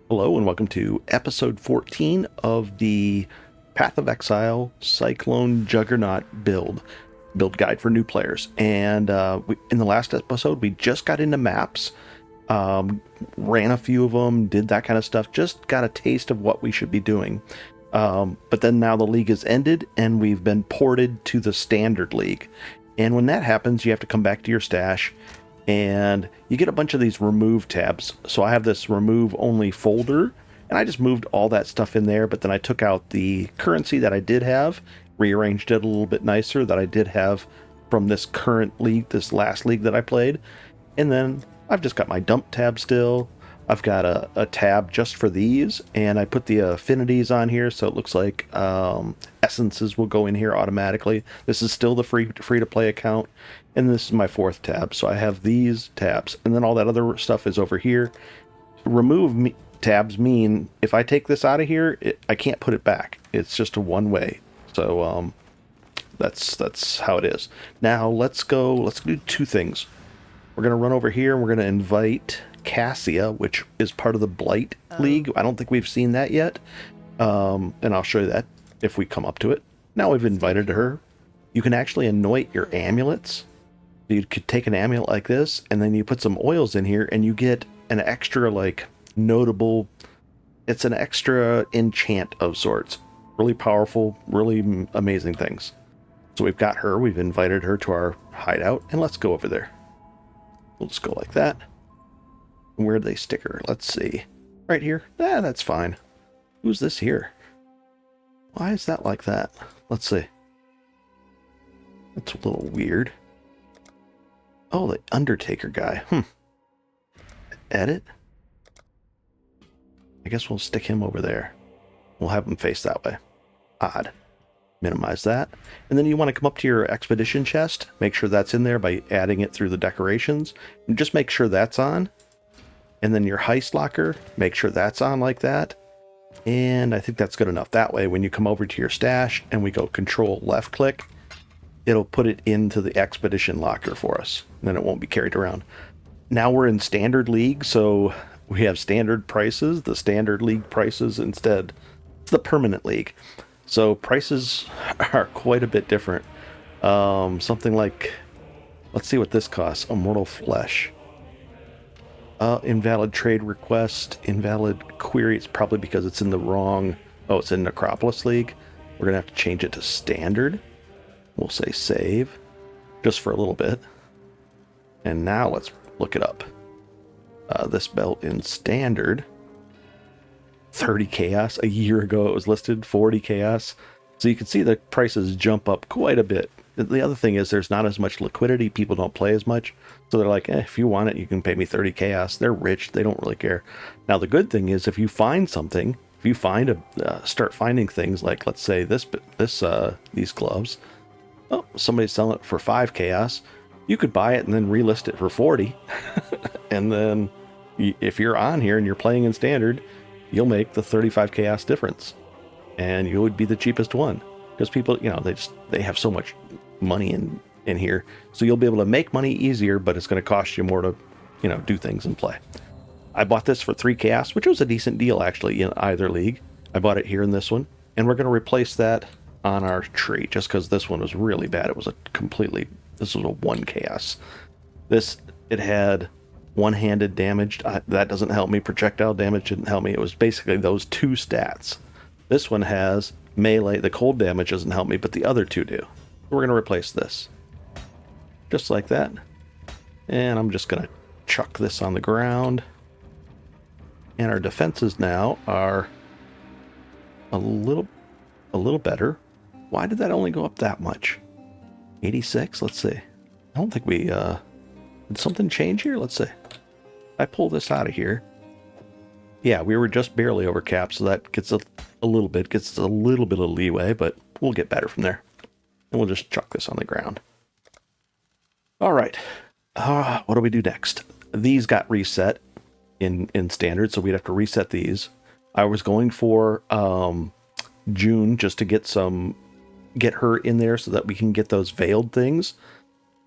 Hello and welcome to episode 14 of the Path of Exile Cyclone Juggernaut build guide for new players. And in the last episode, we just got into maps, ran a few of them, did that kind of stuff, just got a taste of what we should be doing. But then now the league has ended and we've been ported to the standard league. And when that happens, you have to come back to your stash and you get a bunch of these remove tabs. So I have this remove only folder and I just moved all that stuff in there, but then I took out the currency that I did have, rearranged it a little bit nicer that I did have from this current league, this last league that I played. And then I've just got my dump tab still. I've got a tab just for these, and I put the affinities on here, so it looks like essences will go in here automatically. This is still the free to play account, and this is my fourth tab. So I have these tabs, and then all that other stuff is over here. Tabs mean if I take this out of here, I can't put it back. It's just a one way. So that's how it is. Now let's do two things. We're gonna run over here and we're gonna invite Cassia, which is part of the Blight League. I don't think we've seen that yet. And I'll show you that if we come up to it. Now we've invited her. You can actually anoint your amulets. You could take an amulet like this, and then you put some oils in here, and you get an extra, like, notable... It's an extra enchant of sorts. Really powerful, really amazing things. So we've got her. We've invited her to our hideout, and let's go over there. We'll just go like that. Where'd they stick her? Let's see. Right here? That's fine. Who's this here? Why is that like that? Let's see. That's a little weird. Oh, the Undertaker guy. Edit? I guess we'll stick him over there. We'll have him face that way. Odd. Minimize that. And then you want to come up to your expedition chest. Make sure that's in there by adding it through the decorations. And just make sure that's on. And then your heist locker, make sure that's on like that. And I think that's good enough. That way, when you come over to your stash and we go control left click, it'll put it into the expedition locker for us. And then it won't be carried around. Now we're in standard league, so we have standard prices, the standard league prices instead. It's the permanent league. So prices are quite a bit different. Something like, let's see what this costs. Immortal Flesh. Invalid trade request, invalid query. It's probably because it's in the wrong... Oh, it's in Necropolis League. We're going to have to change it to standard. We'll say save. Just for a little bit. And now let's look it up. This belt in standard. 30 chaos. A year ago it was listed 40 chaos. So you can see the prices jump up quite a bit. The other thing is there's not as much liquidity. People don't play as much. So they're like, if you want it, you can pay me 30 chaos. They're rich. They don't really care. Now, the good thing is if you find something, if you find start finding things like, let's say these gloves. Oh, somebody's selling it for 5 chaos. You could buy it and then relist it for 40. And then if you're on here and you're playing in standard, you'll make the 35 chaos difference. And you would be the cheapest one. Because people, they have so much money in here. So you'll be able to make money easier, but it's going to cost you more to, do things and play. I bought this for 3 chaos, which was a decent deal actually in either league. I bought it here in this one. And we're going to replace that on our tree just because this one was really bad. This was a 1 chaos. It had one-handed damage. That doesn't help me. Projectile damage didn't help me. It was basically those 2 stats. This one has melee. The cold damage doesn't help me, but the other 2 do. We're going to replace this. Just like that. And I'm just going to chuck this on the ground. And our defenses now are a little better. Why did that only go up that much? 86? Let's see. I don't think we... did something change here? Let's see. I pull this out of here. Yeah, we were just barely over cap, so that gets a little bit of leeway, but we'll get better from there. And we'll just chuck this on the ground. All right. What do we do next? These got reset in standard, so we'd have to reset these. I was going for June just to get her in there so that we can get those veiled things.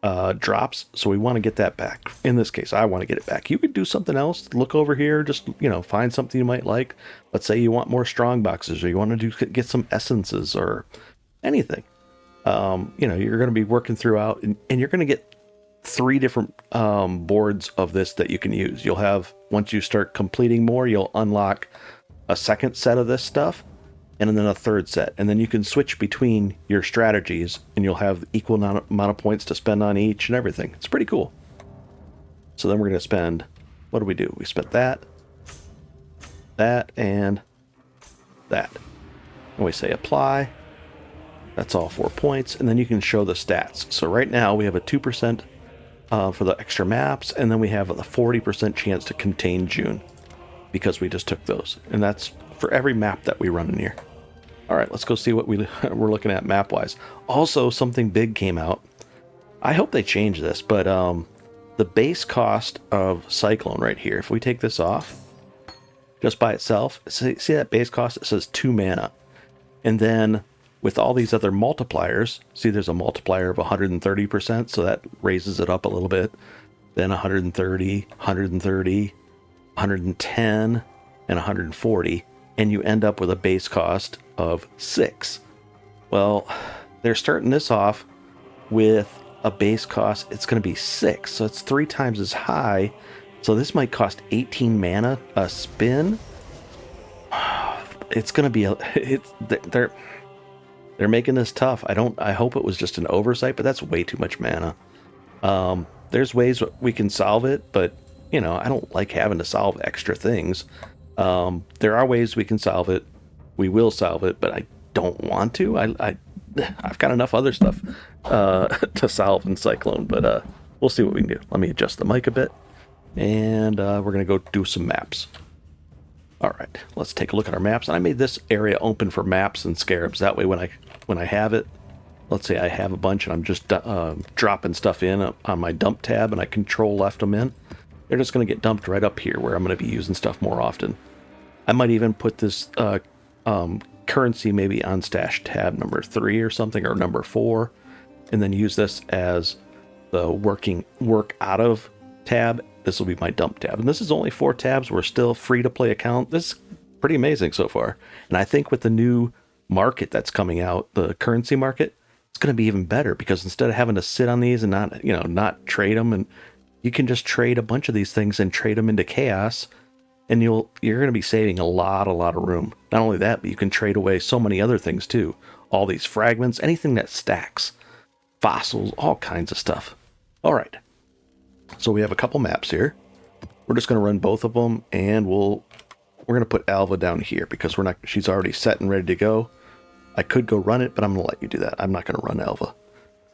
drops, so we want to get that back. In this case, I want to get it back. You could do something else. Look over here, just, find something you might like. Let's say you want more strong boxes, or you want to get some essences or anything. You're going to be working throughout, and you're going to get 3 different boards of this that you can use. You'll have, once you start completing more, you'll unlock a second set of this stuff, and then a third set. And then you can switch between your strategies, and you'll have equal amount of points to spend on each and everything. It's pretty cool. So then we're going to spend, what do? We spent that, and that. And we say apply. That's all 4 points. And then you can show the stats. So right now we have a 2% for the extra maps, and then we have a 40% chance to contain June, because we just took those. And that's for every map that we run in here. All right, let's go see what we're looking at map-wise. Also, something big came out. I hope they change this, but the base cost of Cyclone right here, if we take this off, just by itself, see that base cost? It says 2 mana. And then with all these other multipliers, see there's a multiplier of 130%, so that raises it up a little bit. Then 130, 130, 110, and 140. And you end up with a base cost of 6. Well, they're starting this off with a base cost. It's going to be 6, so it's 3 times as high. So this might cost 18 mana a spin. It's going to be they're making this tough. I hope it was just an oversight, but that's way too much mana. There's ways we can solve it, but I don't like having to solve extra things. There are ways we can solve it. We will solve it, but I don't want to. I've got enough other stuff to solve in Cyclone, but we'll see what we can do. Let me adjust the mic a bit, and we're going to go do some maps. All right, let's take a look at our maps. And I made this area open for maps and scarabs. That way when I have it, let's say I have a bunch and I'm just dropping stuff in on my dump tab, and I control left them in, they're just going to get dumped right up here where I'm going to be using stuff more often. I might even put this currency maybe on stash tab number 3 or something, or number 4, and then use this as the work out of tab. This will be my dump tab, and this is only 4 tabs. We're still free to play account. This is pretty amazing so far, and I think with the new market that's coming out, the currency market, it's going to be even better, because instead of having to sit on these and not trade them, and you can just trade a bunch of these things and trade them into chaos, and you're going to be saving a lot of room. Not only that, but you can trade away so many other things too. All these fragments, anything that stacks, fossils, all kinds of stuff. All right. So we have a couple maps here. We're just going to run both of them, and we're going to put Alva down here because she's already set and ready to go. I could go run it, but I'm going to let you do that. I'm not going to run Alva.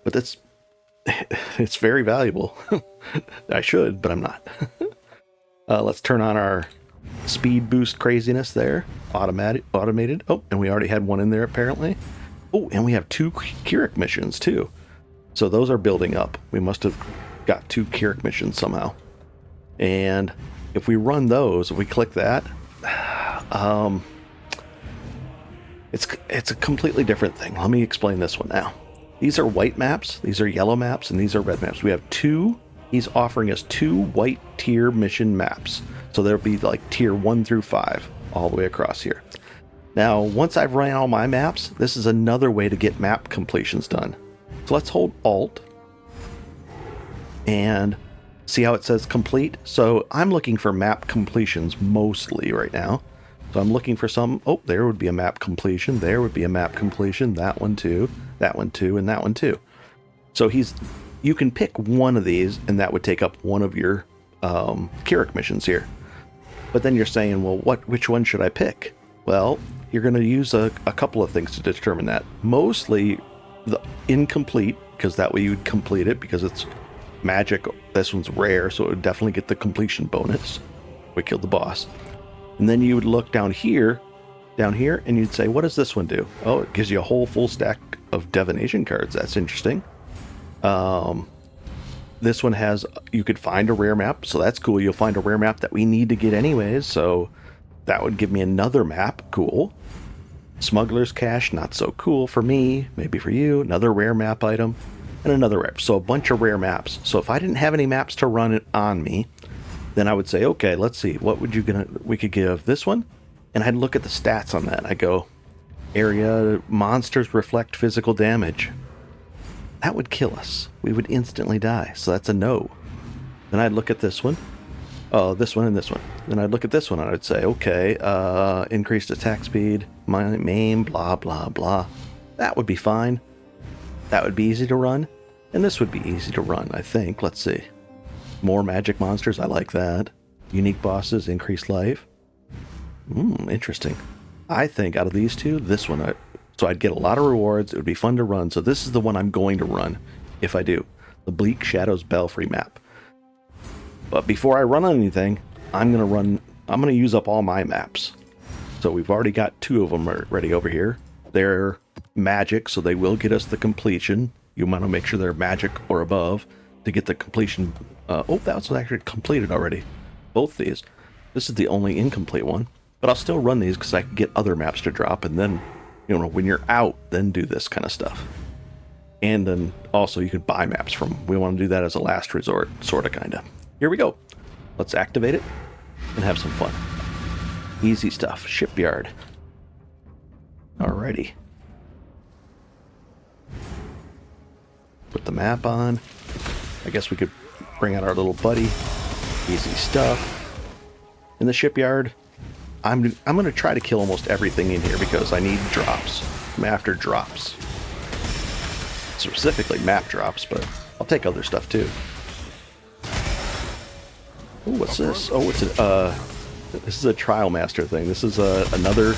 But it's very valuable. I should, but I'm not. Let's turn on our speed boost craziness there. Automated. Oh, and we already had one in there apparently. Oh, and we have 2 Keurig missions too. So those are building up. We must have got 2 Keurig missions somehow. And if we run those, if we click that, it's a completely different thing. Let me explain this one now. These are white maps, these are yellow maps, and these are red maps. We have 2. He's offering us 2 white tier mission maps. So there'll be like tier 1 through 5 all the way across here. Now, once I've run all my maps, this is another way to get map completions done. So let's hold Alt and see how it says complete. So I'm looking for map completions mostly right now. So I'm looking for some. Oh, there would be a map completion. There would be a map completion. That one too. That one too. And that one too. So you can pick one of these, and that would take up one of your Keurig missions here. But then you're saying, well, which one should I pick? Well, you're going to use a couple of things to determine that. Mostly the incomplete, because that way you would complete it, because it's magic. This one's rare, so it would definitely get the completion bonus. We killed the boss. And then you would look down here, and you'd say, what does this one do? Oh, it gives you a whole full stack of divination cards. That's interesting. This one has, you could find a rare map, so that's cool. You'll find a rare map that we need to get anyways, so that would give me another map. Cool. Smuggler's Cache, not so cool for me, maybe for you. Another rare map item. and another rare. So a bunch of rare maps. So if I didn't have any maps to run it on me, then I would say, okay, let's see, what would we could give this one? And I'd look at the stats on that. I go, area monsters reflect physical damage. That would kill us. We would instantly die. So that's a no. Then I'd look at this one. Oh, this one and this one. Then I'd look at this one and I'd say, okay, increased attack speed, maim, blah, blah, blah. That would be fine. That would be easy to run. And this would be easy to run, I think. Let's see. More magic monsters. I like that. Unique bosses, increased life. Interesting. I think out of these two, this one, so I'd get a lot of rewards. It would be fun to run. So this is the one I'm going to run if I do. The Bleak Shadows Belfry map. But before I run on anything, I'm going to use up all my maps. So we've already got 2 of them ready over here. They're magic, so they will get us the completion. You want to make sure they're magic or above to get the completion. That was actually completed already. Both these. This is the only incomplete one. But I'll still run these because I can get other maps to drop. And then, when you're out, then do this kind of stuff. And then also you can buy maps from. We want to do that as a last resort, sort of, kind of. Here we go. Let's activate it and have some fun. Easy stuff. Shipyard. Alrighty. Put the map on. I guess we could bring out our little buddy. Easy stuff. In the shipyard, I'm going to try to kill almost everything in here because I need drops. I'm after drops. Specifically map drops, but I'll take other stuff too. Oh, what's this? Oh, this is a Trial Master thing. This is another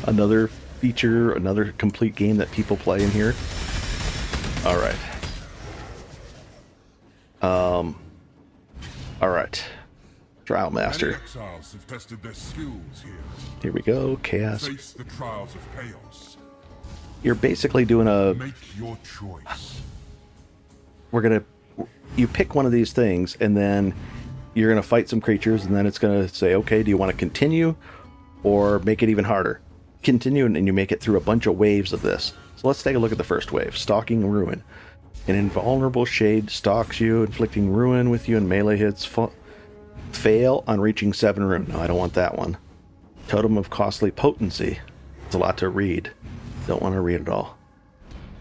another feature, another complete game that people play in here. All right. All right. Trial Master. Exiles have tested their skills here. Here we go. Chaos. Face the trials of chaos. You're basically doing a. Make your choice. You pick one of these things, and then you're gonna fight some creatures, and then it's gonna say, okay, do you want to continue, or make it even harder? Continue, and you make it through a bunch of waves of this. So let's take a look at the first wave. Stalking Ruin. An invulnerable shade stalks you, inflicting ruin with you, and melee hits fail on reaching 7 rune. No, I don't want that one. Totem of Costly Potency. It's a lot to read. Don't want to read it all.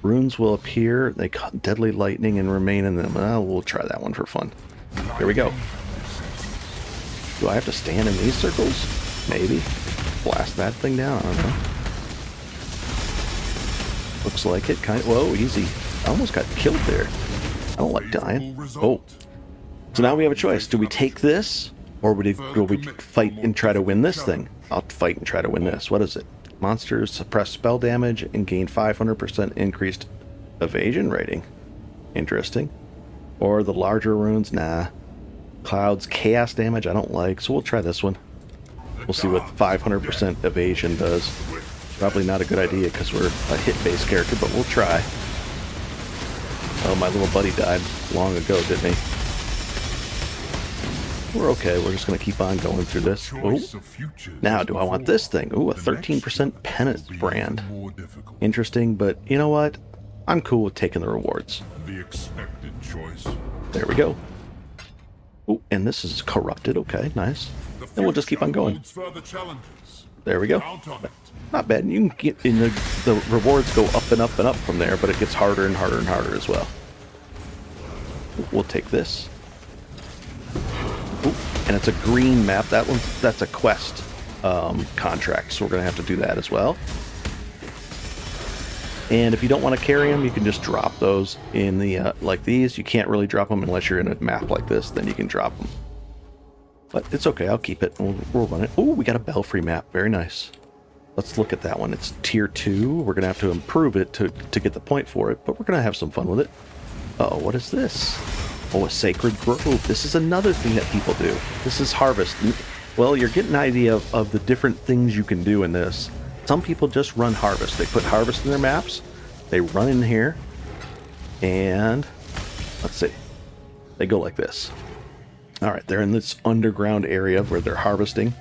Runes will appear, they cut deadly lightning and remain in them. Well, we'll try that one for fun. Here we go. Do I have to stand in these circles? Maybe. Blast that thing down, I don't know. Looks like it. Whoa, easy. I almost got killed there. I don't like dying. Oh. So now we have a choice. Do we take this, or will we fight and try to win this thing? I'll fight and try to win this. What is it? Monsters suppress spell damage and gain 500% increased evasion rating. Interesting. Or the larger runes? Nah. Clouds, chaos damage, I don't like. So we'll try this one. We'll see what 500% evasion does. Probably not a good idea because we're a hit-based character, but we'll try. Oh, my little buddy died long ago, didn't he? We're okay. We're just going to keep on going through this. Ooh. Now, do I want this thing? Ooh, a 13% penance brand. Interesting, but you know what? I'm cool with taking the rewards. The expected choice. There we go. Ooh, and this is corrupted. Okay, nice. And we'll just keep on going. There we go. Not bad. You can get in the rewards go up and up and up from there, but it gets harder and harder and harder as well. We'll take this. Ooh, and it's a green map. That's a quest contract, so we're going to have to do that as well. And if you don't want to carry them, you can just drop those in the like these. You can't really drop them unless you're in a map like this. Then you can drop them. But it's okay. I'll keep it. We'll run it. Oh, we got a Belfry map. Very nice. Let's look at that one. It's tier 2. We're going to have to improve it to get the point for it, but we're going to have some fun with it. Uh-oh, what is this? Oh, a Sacred Grove. This is another thing that people do. This is harvest. Well, you're getting an idea of the different things you can do in this. Some people just run harvest. They put harvest in their maps. They run in here. And let's see. They go like this. All right, they're in this underground area where they're harvesting.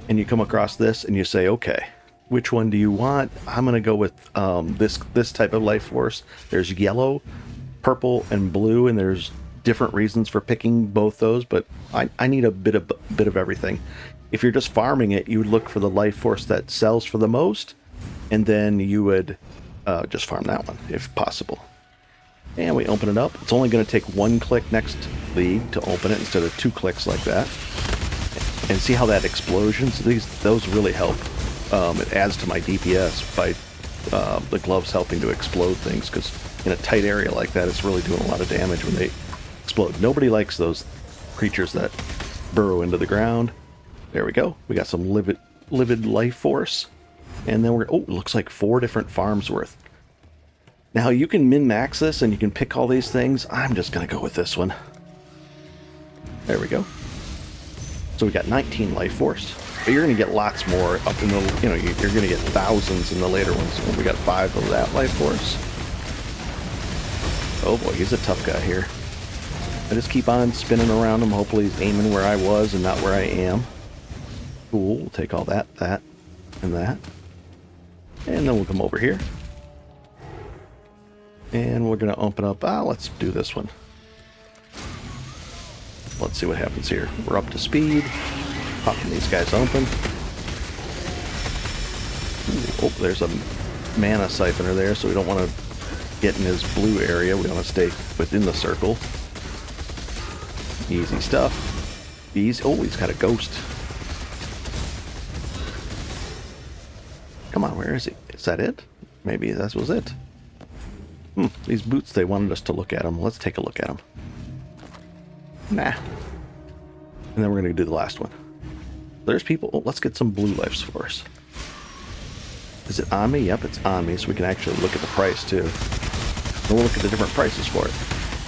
And you come across this and you say, okay, which one do you want? I'm gonna go with this type of life force. There's yellow, purple, and blue, and there's different reasons for picking both those. But I need a bit of everything. If you're just farming it, you would look for the life force that sells for the most, and then you would just farm that one if possible. And we open it up. It's only going to take 1 click next league to open it instead of 2 clicks like that. And see how that explosions? Those really help. It adds to my DPS by the gloves helping to explode things, because in a tight area like that, it's really doing a lot of damage when they explode. Nobody likes those creatures that burrow into the ground. There we go. We got some livid life force. And then it looks like 4 different farms worth. Now you can min-max this and you can pick all these things. I'm just going to go with this one. There we go. So we got 19 life force. But you're going to get lots more up in the, you're going to get thousands in the later ones. When we got 5 of that life force. Oh boy, he's a tough guy here. I just keep on spinning around him. Hopefully he's aiming where I was and not where I am. Cool, we'll take all that, and that. And then we'll come over here. And we're going to open up, let's do this one. Let's see what happens here. We're up to speed. Popping these guys open. Ooh, oh, there's a mana siphoner there, so we don't want to get in his blue area. We want to stay within the circle. Easy stuff. Oh, he's got a ghost. Come on, where is he? Is that it? Maybe that was it. These boots, they wanted us to look at them. Let's take a look at them. Nah. And then we're going to do the last one. There's people. Oh, let's get some blue lives for us. Is it on me? Yep, it's on me, so we can actually look at the price too. And we'll look at the different prices for it.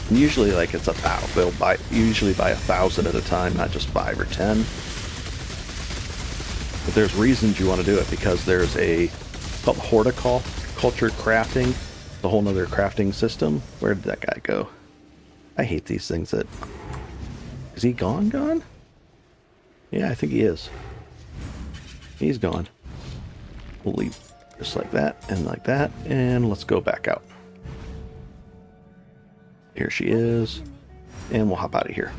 And usually, like, it's 1,000. They'll usually buy 1,000 at a time, not just 5 or 10. But there's reasons you want to do it, because there's called horticulture crafting. It's a whole nother crafting system. Where did that guy go? I hate these things that... Is he gone? Yeah, I think he is. He's gone. We'll leave just like that and like that, and let's go back out. Here she is, and we'll hop out of here.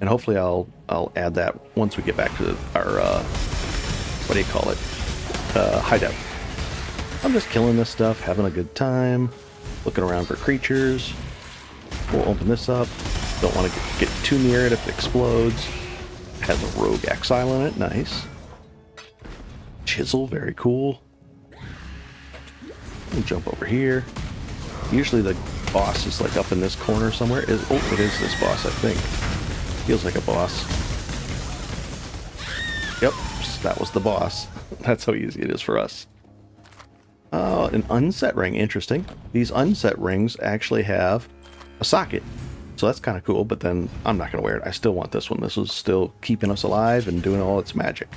And hopefully I'll add that once we get back to our what do you call it? Hideout. I'm just killing this stuff, having a good time, looking around for creatures. We'll open this up. Don't want to get too near it if it explodes. Has a rogue exile in it. Nice. Chisel, very cool. We'll jump over here. Usually the boss is like up in this corner somewhere. It is this boss, I think. Feels like a boss. Yep, that was the boss. That's how easy it is for us. An unset ring, interesting. These unset rings actually have a socket. So that's kind of cool, but then I'm not going to wear it. I still want this one. This is still keeping us alive and doing all its magic.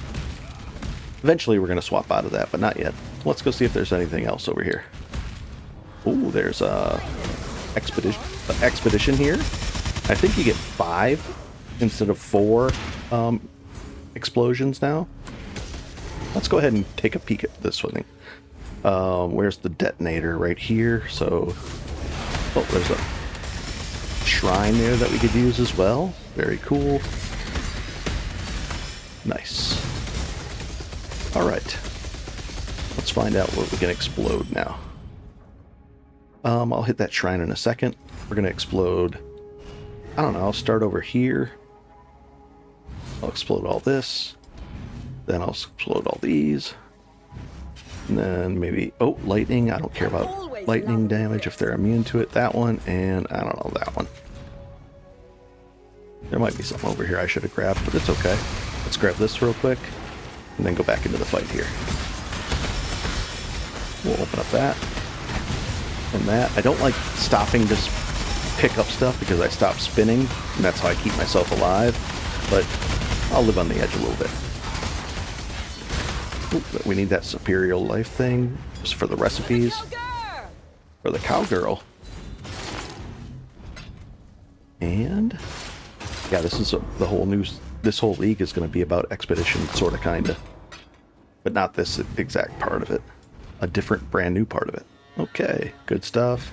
Eventually we're going to swap out of that, but not yet. Let's go see if there's anything else over here. Ooh, there's a expedition here. I think you get 5 instead of 4 explosions now. Let's go ahead and take a peek at this one. Where's the detonator? Right here. So, oh, there's a shrine there that we could use as well. Very cool. Nice. All right. Let's find out what we can explode now. I'll hit that shrine in a second. We're going to explode. I don't know. I'll start over here. I'll explode all this. Then I'll explode all these. And then maybe... Oh, lightning. I don't care about lightning damage if they're immune to it. That one. And I don't know, that one. There might be something over here I should have grabbed, but it's okay. Let's grab this real quick. And then go back into the fight here. We'll open up that. And that. I don't like stopping to pick up stuff because I stop spinning. And that's how I keep myself alive. But I'll live on the edge a little bit. Ooh, we need that superior life thing just for the recipes. For the cowgirl. And yeah, this is the whole news. This whole league is going to be about expedition, sort of, kind of. but not this exact part of it. A different, brand new part of it. Okay, good stuff.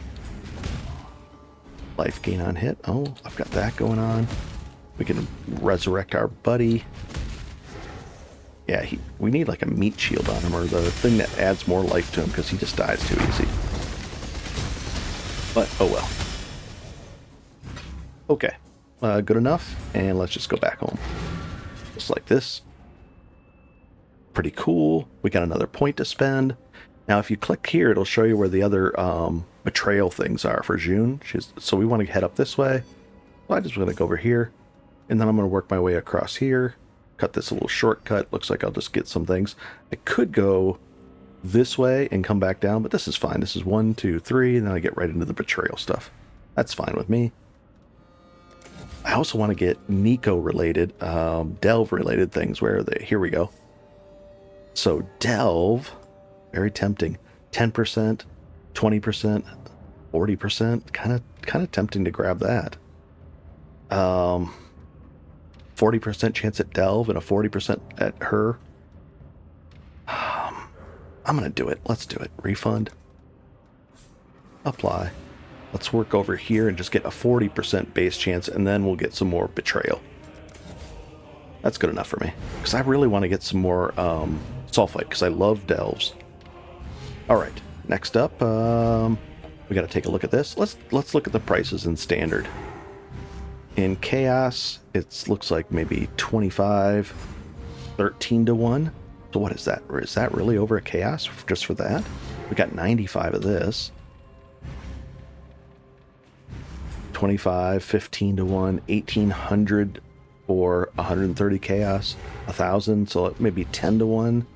Life gain on hit. Oh, I've got that going on. We can resurrect our buddy. Yeah, we need like a meat shield on him, or the thing that adds more life to him, because he just dies too easy. But, oh well. Okay, good enough, and let's just go back home. Just like this. Pretty cool. We got another point to spend. Now, if you click here, it'll show you where the other betrayal things are for June. So we want to head up this way. Well, I just want to go over here, and then I'm going to work my way across here. Cut this a little shortcut. Looks like I'll just get some things. I could go this way and come back down, but this is fine. This is 1, 2, 3, and then I get right into the betrayal stuff. That's fine with me. I also want to get Nico-related, Delve-related things. Where are they? Here we go. So Delve, very tempting. 10%, 20%, 40%. Kind of tempting to grab that. 40% chance at Delve and a 40% at her. I'm going to do it. Let's do it. Refund. Apply. Let's work over here and just get a 40% base chance, and then we'll get some more betrayal. That's good enough for me, because I really want to get some more sulfite, because I love delves. All right, next up, we got to take a look at this. Let's look at the prices in standard. In chaos, it looks like maybe 25, 13 to 1. So what is that? Is that really over a chaos just for that? We got 95 of this. 25, 15 to 1, 1800 for 130 chaos, 1000, so maybe 10 to 1.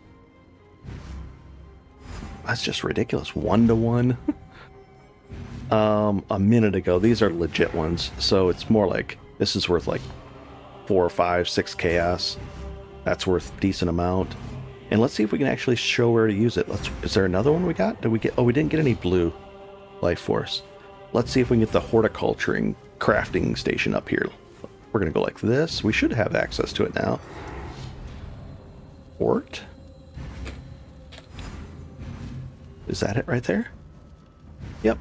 That's just ridiculous. 1 to 1. A minute ago, these are legit ones, so it's more like this is worth like 4 or 5, 6 chaos. That's worth a decent amount. And let's see if we can actually show where to use it. Is there another one we got? Did we get? Oh, we didn't get any blue life force. Let's see if we can get the horticulturing crafting station up here. We're going to go like this. We should have access to it now. Hort. Is that it right there? Yep.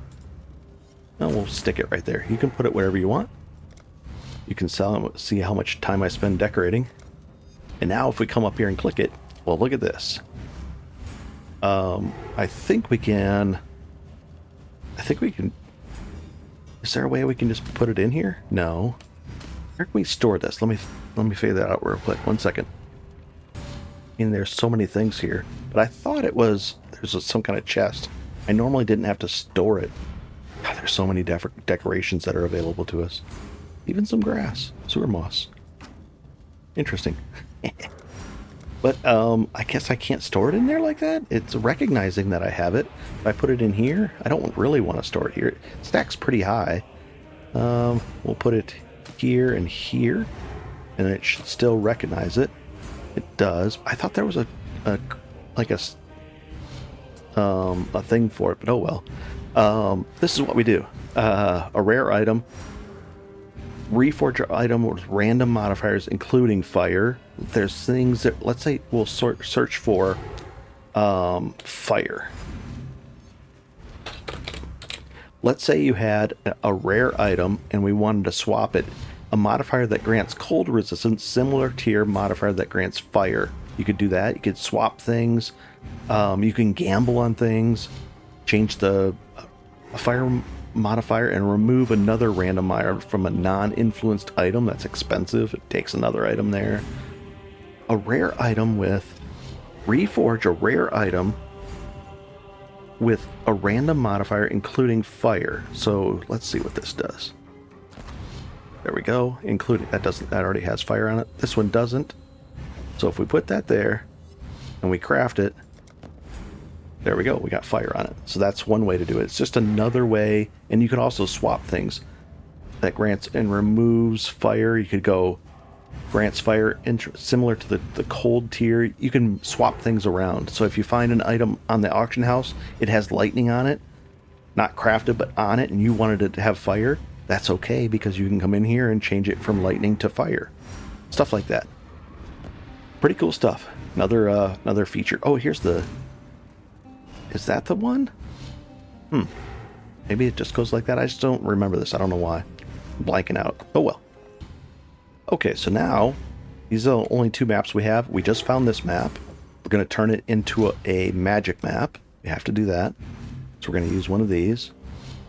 No, we'll stick it right there. You can put it wherever you want. You can see how much time I spend decorating. And now if we come up here and click it, well, look at this. I think we can... Is there a way we can just put it in here? No. Where can we store this? Let me figure that out real quick. 1 second. And there's so many things here, but I thought there's some kind of chest. I normally didn't have to store it. God, there's so many decorations that are available to us. Even some grass, sewer moss. Interesting. But I guess I can't store it in there like that. It's recognizing that I have it. If I put it in here, I don't really want to store it here. It stacks pretty high. We'll put it here and here, and it should still recognize it. It does. I thought there was a thing for it, but oh well. This is what we do. A rare item. Reforge your item with random modifiers, including fire. There's things that, let's say, we'll search for fire. Let's say you had a rare item and we wanted to swap it. A modifier that grants cold resistance, similar to your modifier that grants fire. You could do that. You could swap things. You can gamble on things. Change the fire modifier and remove another randomizer from a non-influenced item that's expensive. It takes another item there. A rare item with reforge a rare item with a random modifier including fire. So let's see what this does. There we go. Including that already has fire on it. This one doesn't. So if we put that there and we craft it, there we go. We got fire on it. So that's one way to do it. It's just another way. And you can also swap things that grants and removes fire. You could go grants fire similar to the cold tier. You can swap things around. So if you find an item on the auction house, it has lightning on it, not crafted, but on it, and you wanted it to have fire, that's okay, because you can come in here and change it from lightning to fire. Stuff like that. Pretty cool stuff. Another feature. Oh, here's the... Is that the one? Maybe it just goes like that. I just don't remember this. I don't know why. I'm blanking out. Oh, well. Okay, so now, these are the only 2 maps we have. We just found this map. We're going to turn it into a magic map. We have to do that. So we're going to use one of these.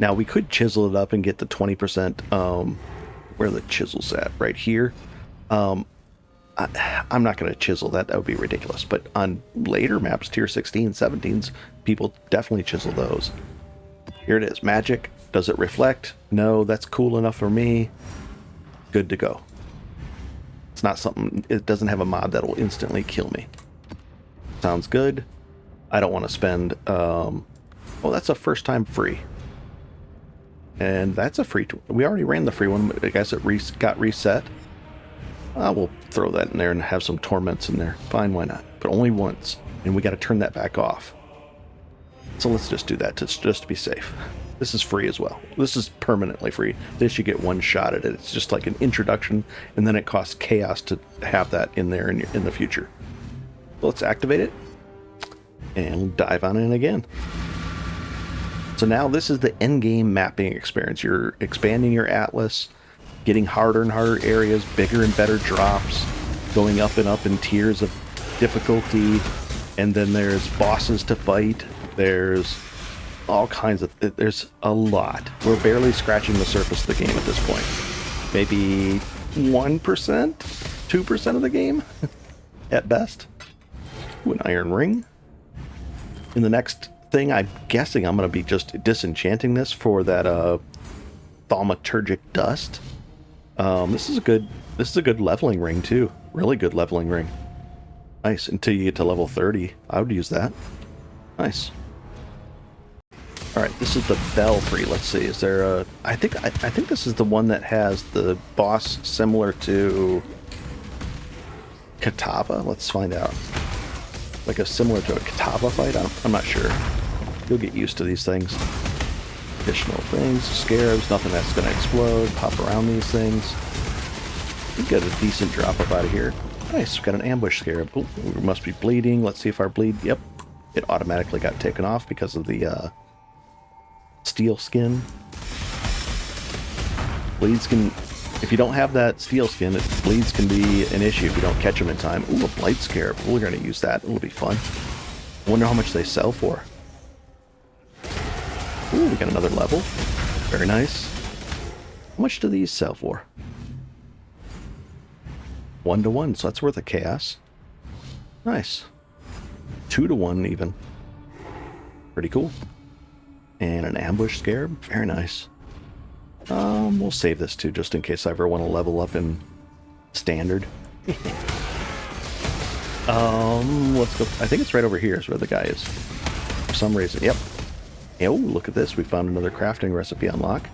Now, we could chisel it up and get the 20%, where the chisel's at, right here. I'm not going to chisel that. That would be ridiculous. But on later maps, tier 16, 17s, people definitely chisel those. Here it is. Magic. Does it reflect? No, that's cool enough for me. Good to go. It's not something... It doesn't have a mod that will instantly kill me. Sounds good. I don't want to spend... oh, that's a first time free. And that's a free... We already ran the free one, but I guess it got reset. We'll throw that in there and have some torments in there. Fine, why not? But only once. And we got to turn that back off. So let's just do that just to be safe. This is free as well. This is permanently free. This you get one shot at it. It's just like an introduction, and then it costs chaos to have that in there in the future. So let's activate it and dive on in again. So now this is the end-game mapping experience. You're expanding your atlas, getting harder and harder areas, bigger and better drops, going up and up in tiers of difficulty, and then there's bosses to fight. There's all kinds of... There's a lot. We're barely scratching the surface of the game at this point. Maybe 1%? 2% of the game? At best. Ooh, an iron ring. In the next thing, I'm guessing I'm going to be just disenchanting this for that thaumaturgic dust. This is a good leveling ring too. Really good leveling ring. Nice. Until you get to level 30. I would use that. Nice. Alright, this is the Belfry. Let's see, is there a... I think this is the one that has the boss similar to Katava. Let's find out. Like similar to a Katava fight? I'm not sure. You'll get used to these things. Additional things, scarabs, nothing that's going to explode. Pop around these things. We get a decent drop up out of here. Nice, we've got an ambush scarab. Ooh, we must be bleeding. Let's see if our bleed... Yep. It automatically got taken off because of the steel skin. Bleeds can... If you don't have that steel skin, bleeds can be an issue if you don't catch them in time. Ooh, a Blight scarab. We're going to use that. It'll be fun. I wonder how much they sell for. Ooh, we got another level. Very nice. How much do these sell for? 1 to 1, so that's worth a chaos. Nice. 2 to 1 even. Pretty cool. And an ambush scarab. Very nice. We'll save this too, just in case I ever want to level up in standard. Let's go. I think it's right over here is where the guy is. For some reason. Yep. Oh, look at this. We found another crafting recipe unlock.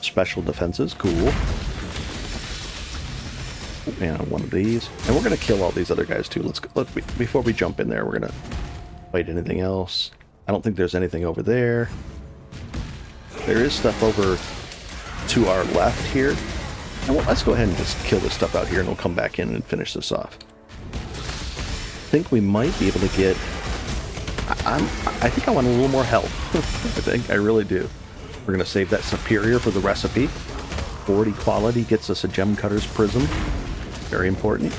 Special defenses. Cool. And one of these. And we're going to kill all these other guys too. Before we jump in there, we're going to fight anything else. I don't think there's anything over there. There is stuff over to our left here. And let's go ahead and just kill this stuff out here and we'll come back in and finish this off. I think we might be able to get... I think I want a little more health. I really do. We're going to save that superior for the recipe. 40 quality gets us a gem cutter's prism. Very important.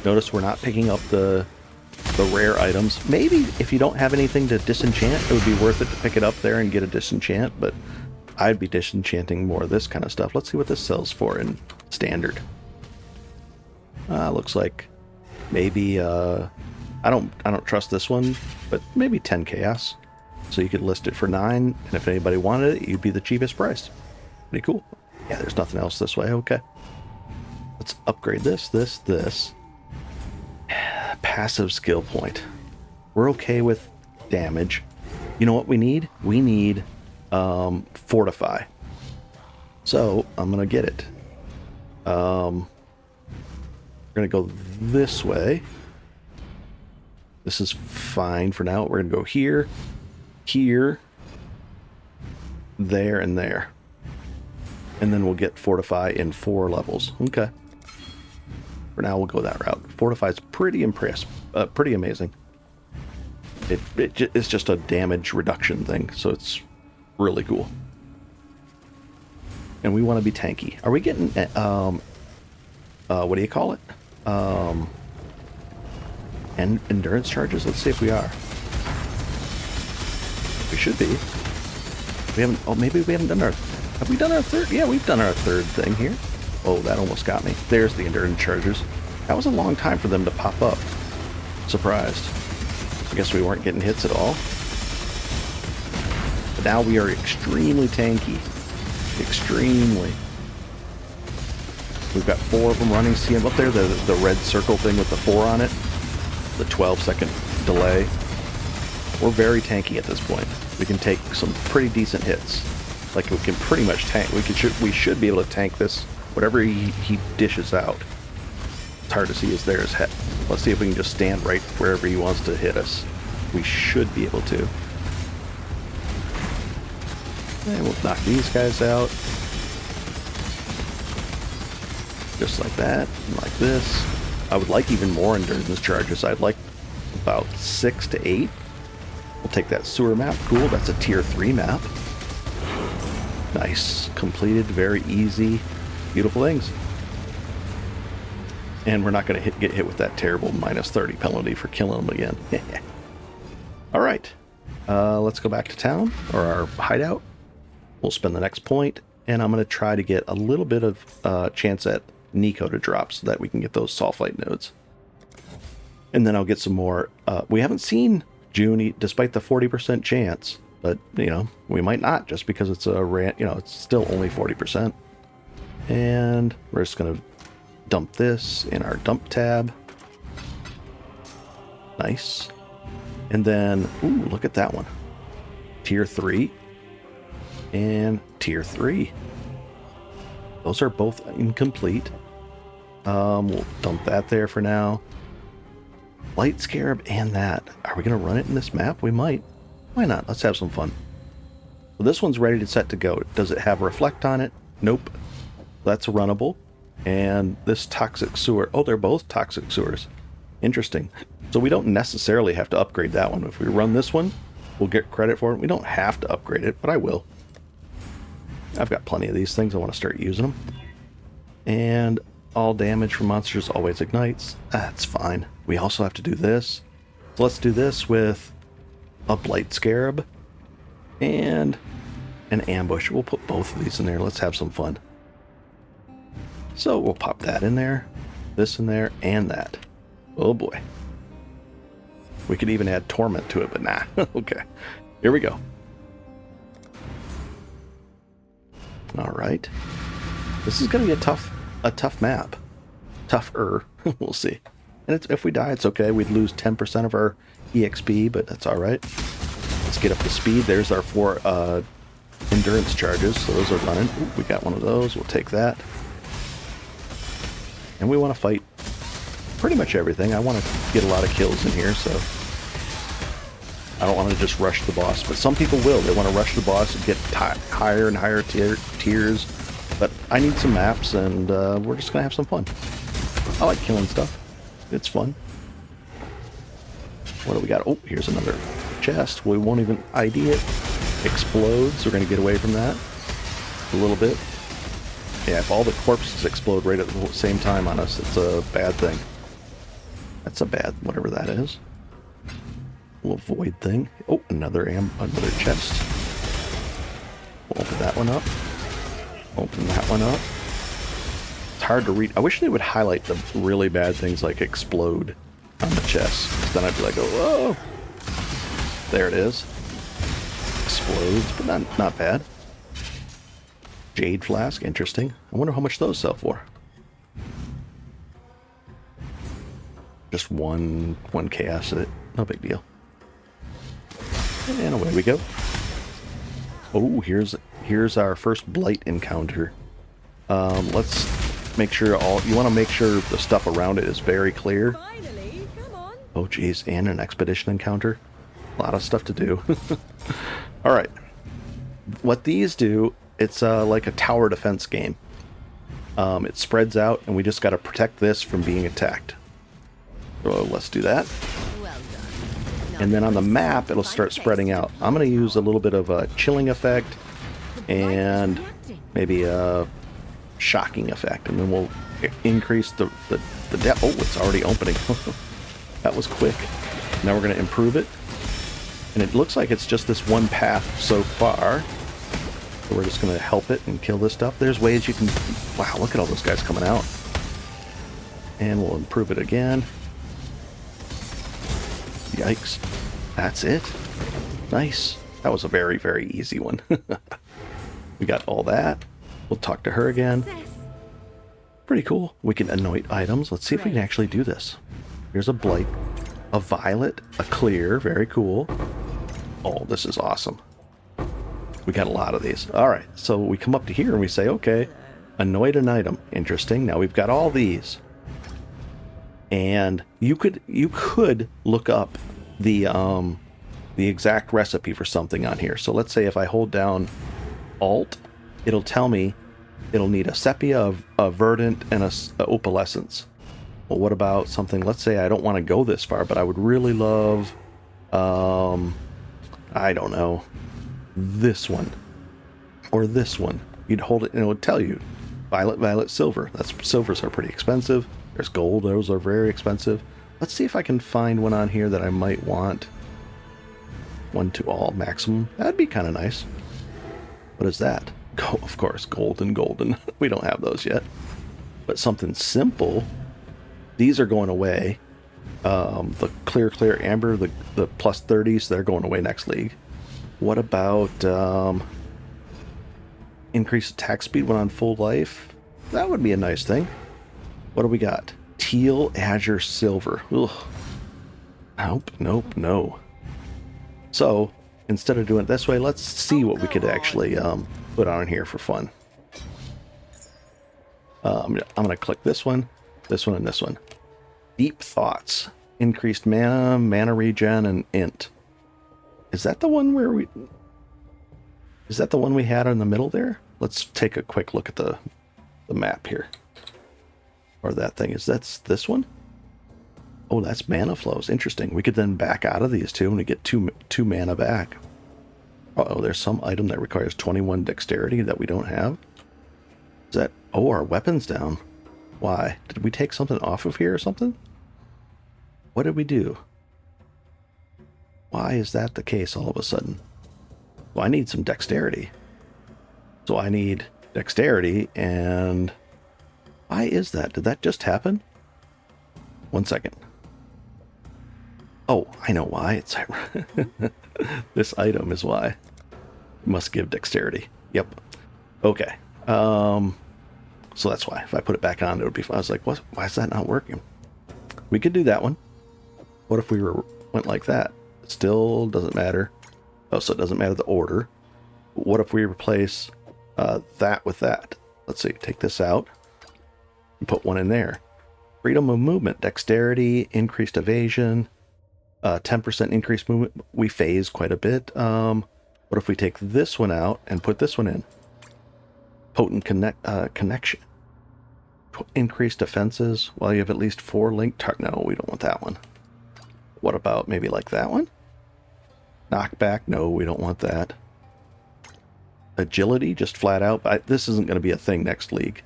Notice we're not picking up the rare items. Maybe if you don't have anything to disenchant, it would be worth it to pick it up there and get a disenchant, but I'd be disenchanting more of this kind of stuff. Let's see what this sells for in standard. Looks like maybe I don't trust this one, but maybe 10 chaos. So you could list it for 9, and if anybody wanted it, you'd be the cheapest price. Pretty cool. Yeah, there's nothing else this way. Okay. Let's upgrade this. Passive skill point. We're okay with damage. You know what we need? We need fortify. So I'm gonna get it. We're gonna go this way. This is fine for now. We're gonna go here, here, there, and there. And then we'll get fortify in 4 levels. Okay. For now, we'll go that route. Fortify's pretty pretty amazing. It's just a damage reduction thing, so it's really cool. And we want to be tanky. Are we getting, what do you call it? Endurance charges? Let's see if we are. We should be. We haven't, oh, maybe we haven't done our, have we done our third? Yeah, we've done our third thing here. Oh, that almost got me. There's the endurance charges. That was a long time for them to pop up. Surprised. I guess we weren't getting hits at all. But now we are extremely tanky. Extremely. We've got 4 of them running. See them up there? The red circle thing with the 4 on it. The 12-second delay. We're very tanky at this point. We can take some pretty decent hits. Like, we can pretty much tank. We should be able to tank this. Whatever he dishes out. It's hard to see as there is head. Let's see if we can just stand right wherever he wants to hit us. We should be able to. And we'll knock these guys out. Just like that, and like this. I would like even more endurance charges. I'd like about 6 to 8. We'll take that sewer map. Cool, that's a tier 3 map. Nice, completed, very easy, beautiful things. And we're not going to get hit with that terrible -30 penalty for killing them again. Alright, let's go back to town, or our hideout. We'll spend the next point, and I'm going to try to get a little bit of chance at Nico to drop so that we can get those sulfite nodes. And then I'll get some more. We haven't seen June, despite the 40% chance, but, you know, we might not just because it's it's still only 40%. And we're just going to dump this in our dump tab. Nice. And then, ooh, look at that one. Tier 3 and Tier 3. Those are both incomplete. We'll dump that there for now. Blight Scarab and that. Are we going to run it in this map? We might. Why not? Let's have some fun. So this one's ready to set to go. Does it have Reflect on it? Nope. That's runnable. And this Toxic Sewer. Oh, they're both Toxic Sewers. Interesting. So we don't necessarily have to upgrade that one. If we run this one, we'll get credit for it. We don't have to upgrade it, but I will. I've got plenty of these things. I want to start using them. And all damage from monsters always ignites. That's fine. We also have to do this. So let's do this with a Blight Scarab and an Ambush. We'll put both of these in there. Let's have some fun. So we'll pop that in there, this in there, and that. Oh boy. We could even add Torment to it, but nah. Okay. Here we go. Alright. This is going to be a tough map. Tougher. We'll see. And if we die, it's okay. We'd lose 10% of our EXP, but that's alright. Let's get up to speed. There's our 4 endurance charges, so those are running. Ooh, we got one of those. We'll take that. And we want to fight pretty much everything. I want to get a lot of kills in here, so I don't want to just rush the boss. But some people will. They want to rush the boss and get higher and higher tiers. But I need some maps, and we're just going to have some fun. I like killing stuff. It's fun. What do we got? Oh, here's another chest. We won't even ID it. Explodes. We're going to get away from that a little bit. Yeah, if all the corpses explode right at the same time on us, it's a bad thing. That's a bad, whatever that is. Little void thing. Oh, another chest. We'll open that one up. Open that one up. It's hard to read. I wish they would highlight the really bad things like explode on the chest. Then I'd be like, oh, whoa. There it is. Explodes, but not bad. Jade Flask, interesting. I wonder how much those sell for. Just one chaos in it. No big deal. And away we go. Oh, here's our first Blight encounter. Let's make sure you want to make sure the stuff around it is very clear. Finally, come on. Oh geez, and an expedition encounter. A lot of stuff to do. Alright. What these do, it's like a tower defense game. It spreads out, and we just got to protect this from being attacked. So let's do that. Well done. And then on the map, it'll start spreading out. I'm going to use a little bit of a chilling effect and maybe a shocking effect. And then we'll increase the depth. Oh, it's already opening. That was quick. Now we're going to improve it. And it looks like it's just this one path so far. So we're just going to help it and kill this stuff. There's ways you can... Wow, look at all those guys coming out. And we'll improve it again. Yikes. That's it. Nice. That was a very, very easy one. We got all that. We'll talk to her again. Pretty cool. We can anoint items. Let's see if we can actually do this. Here's a Blight, a Violet, a Clear. Very cool. Oh, this is awesome. We got a lot of these. All right. So we come up to here and we say, okay, anoint an item. Interesting. Now we've got all these. And you could look up the exact recipe for something on here. So let's say if I hold down Alt, it'll tell me it'll need a Sepia, a Verdant, and a Opalescence. Well, what about something? Let's say I don't want to go this far, but I would really love, I don't know, this one or this one. You'd hold it and it would tell you Violet, Violet, Silver. Silvers are pretty expensive. There's gold. Those are very expensive. Let's see if I can find one on here that I might want. 1 to all maximum. That'd be kind of nice. What is that? Oh, of course, golden. We don't have those yet. But something simple. These are going away. The clear amber, the plus 30s, they're going away next league. What about increased attack speed when on full life? That would be a nice thing. What do we got? Teal, Azure, Silver. Ugh. Nope, no. So, instead of doing it this way, let's see what we could actually put on here for fun. I'm going to click this one, and this one. Deep Thoughts. Increased mana regen, and int. Is that the one where we... Is that the one we had in the middle there? Let's take a quick look at the map here. Or that thing. Is that this one? Oh, that's mana flows. Interesting. We could then back out of these two and we get two mana back. Uh-oh, there's some item that requires 21 dexterity that we don't have. Is that... Oh, our weapon's down. Why? Did we take something off of here or something? What did we do? Why is that the case all of a sudden? Well, I need some dexterity. So I need dexterity and... Why is that? Did that just happen? 1 second. Oh, I know why. It's this item is why. Must give dexterity. Yep. Okay. So that's why. If I put it back on, it would be fine. I was like, what? Why is that not working? We could do that one. What if we went like that? It still doesn't matter. Oh, so it doesn't matter the order. What if we replace that with that? Let's see. Take this out. Put one in there. Freedom of movement, dexterity, increased evasion, 10% increased movement. We phase quite a bit. What if we take this one out and put this one in? Potent connection. Increased defenses. Well, you have at least 4 linked No, we don't want that one. What about maybe like that one? Knockback. No, we don't want that. Agility, just flat out. This isn't going to be a thing next league.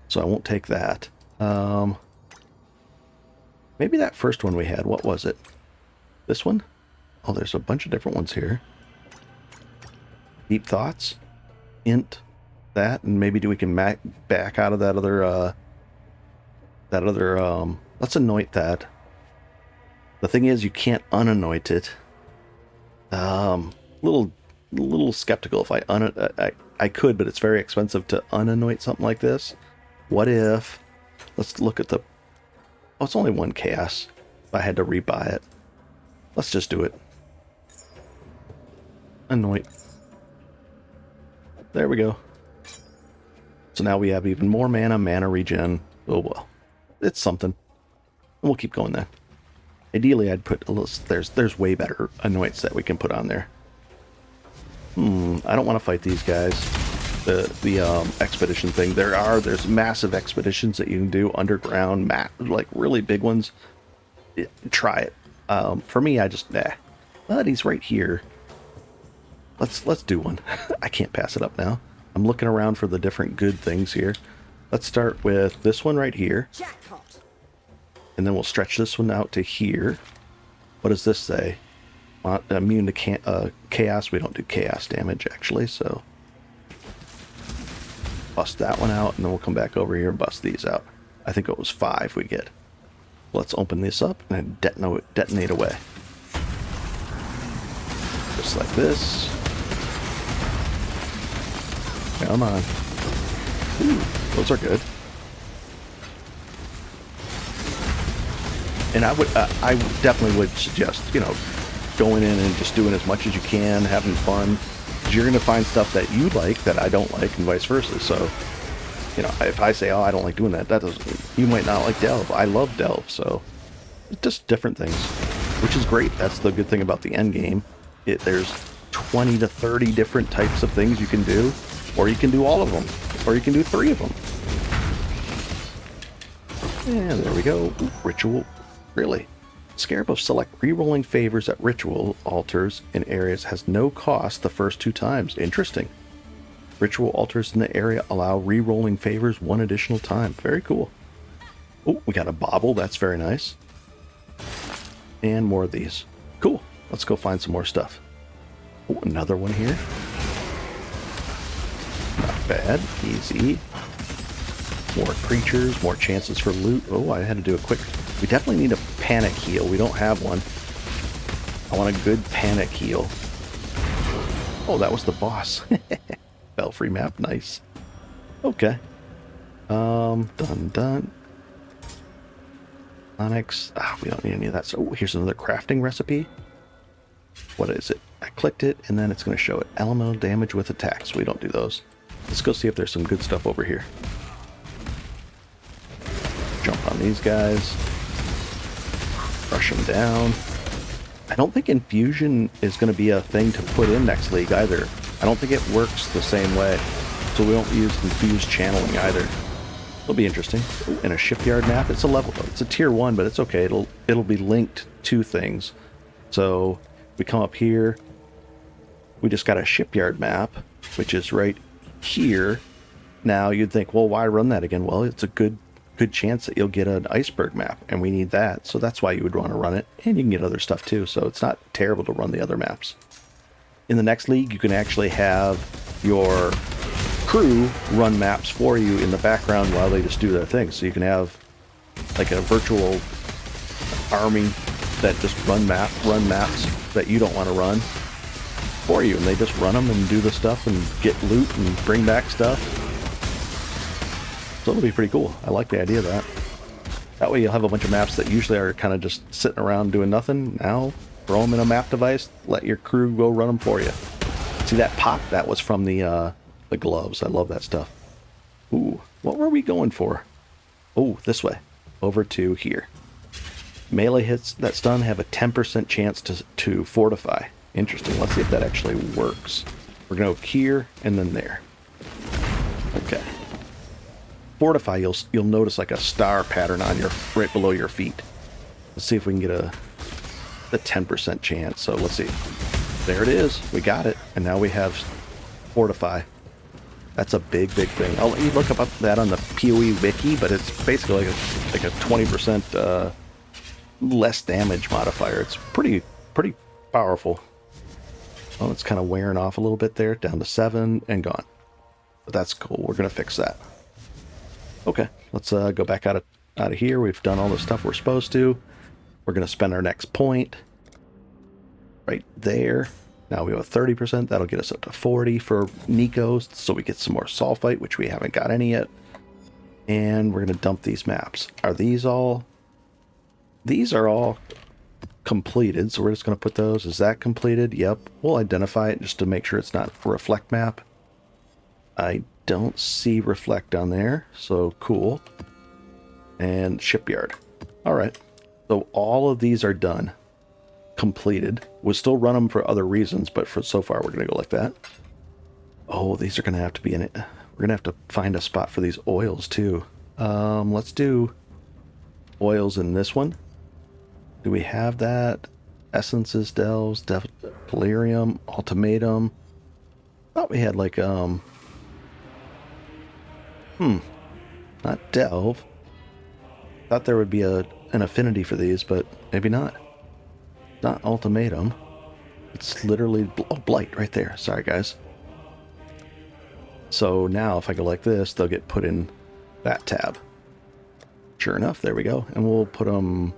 So I won't take that. Maybe that first one we had. What was it? This one? Oh, there's a bunch of different ones here. Deep Thoughts. Int. That. And maybe we can back out of that other... let's anoint that. The thing is, you can't unanoint it. Little skeptical if I could, but it's very expensive to unanoint something like this. What if... Let's look at the... Oh, it's only 1 chaos. If I had to rebuy it. Let's just do it. Anoint. There we go. So now we have even more mana regen. Oh well. It's something. And we'll keep going then. Ideally, I'd put a little... There's way better anoints that we can put on there. I don't want to fight these guys. the expedition thing. There's massive expeditions that you can do underground, like really big ones. Try it. For me, I just but he's right here. Let's do one. I can't pass it up now. I'm looking around for the different good things here. Let's start with this one right here. Jackpot. And then we'll stretch this one out to here. What does this say? Immune to chaos. We don't do chaos damage, actually, so... Bust that one out, and then we'll come back over here and bust these out. I think it was 5 we get. Let's open this up and detonate away. Just like this. Come on. Ooh, those are good. And I definitely would suggest, going in and just doing as much as you can, having fun. You're going to find stuff that you like that I don't like, and vice versa. So, if I say, oh, I don't like doing that, you might not like Delve. I love Delve, so it's just different things, which is great. That's the good thing about the end game. There's 20 to 30 different types of things you can do, or you can do all of them, or you can do 3 of them. And there we go. Ooh, ritual. Really? Scarab of select rerolling favors at ritual altars in areas has no cost the first 2 times. Interesting. Ritual altars in the area allow rerolling favors 1 additional time. Very cool. Oh, we got a bauble. That's very nice. And more of these. Cool. Let's go find some more stuff. Oh, another one here. Not bad. Easy. More creatures, more chances for loot. Oh, I had to do a quick... We definitely need a panic heal. We don't have one. I want a good panic heal. Oh, that was the boss. Belfry map, nice. Okay. Done. Onyx. We don't need any of that. So here's another crafting recipe. What is it? I clicked it, and then it's going to show it. Elemental damage with attacks. We don't do those. Let's go see if there's some good stuff over here. Jump on these guys. Rush them down. I don't think infusion is going to be a thing to put in next league either. I don't think it works the same way. So we won't use infused channeling either. It'll be interesting. Ooh, and a shipyard map. It's a tier 1, but it's okay. It'll be linked to things. So we come up here. We just got a shipyard map, which is right here. Now you'd think, well, why run that again? Well, it's a good chance that you'll get an iceberg map, and we need that, so that's why you would want to run it. And you can get other stuff too, so it's not terrible to run the other maps. In the next league, you can actually have your crew run maps for you in the background while they just do their thing. So you can have like a virtual army that just run maps that you don't want to run for you, and they just run them and do the stuff and get loot and bring back stuff. So it'll be pretty cool. I like the idea of that. That way you'll have a bunch of maps that usually are kind of just sitting around doing nothing. Now, throw them in a map device, let your crew go run them for you. See that pop? That was from the gloves. I love that stuff. Ooh, what were we going for? Oh, this way. Over to here. Melee hits that stun have a 10% chance to fortify. Interesting. Let's see if that actually works. We're going to go here and then there. Okay. Fortify, you'll notice like a star pattern on right below your feet. Let's see if we can get the 10% chance. So let's see. There it is. We got it. And now we have Fortify. That's a big thing. I'll let you look up that on the PoE wiki, but it's basically like a 20% less damage modifier. It's pretty powerful. Oh, it's kind of wearing off a little bit there, down to 7 and gone. But that's cool. We're gonna fix that. Okay, let's go back out of here. We've done all the stuff we're supposed to. We're gonna spend our next point right there. Now we have a 30%. That'll get us up to 40 for Nico's, so we get some more sulfite, which we haven't got any yet. And we're gonna dump these maps. Are these all? These are all completed, so we're just going to put those. Is that completed? Yep. We'll identify it just to make sure it's not a reflect map. I don't see reflect on there, so cool. And shipyard. All right. So all of these are done. Completed. We'll still run them for other reasons, but for so far we're going to go like that. Oh, these are going to have to be in it. We're going to have to find a spot for these oils too. Let's do oils in this one. Do we have that? Essences, delves, delirium, ultimatum. Thought we had like not delve. Thought there would be an affinity for these, but maybe not. Not ultimatum. It's literally blight right there. Sorry guys. So now if I go like this, they'll get put in that tab. Sure enough, there we go. And we'll put them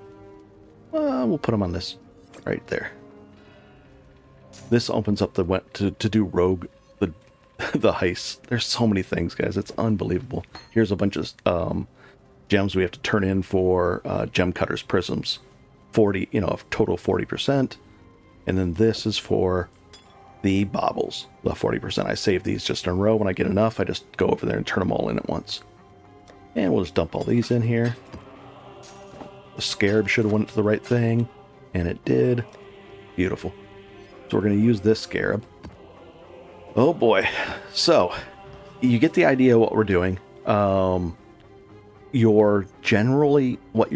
on this right there. This opens up the to do rogue the heist. There's so many things, guys. It's unbelievable. Here's a bunch of gems we have to turn in for gem cutters prisms. 40, a total 40%. And then this is for the baubles, the 40%. I save these just in a row. When I get enough, I just go over there and turn them all in at once. And we'll just dump all these in here. The scarab should have went to the right thing, and it did. Beautiful. So we're going to use this scarab. Oh boy. So you get the idea of what we're doing. What you're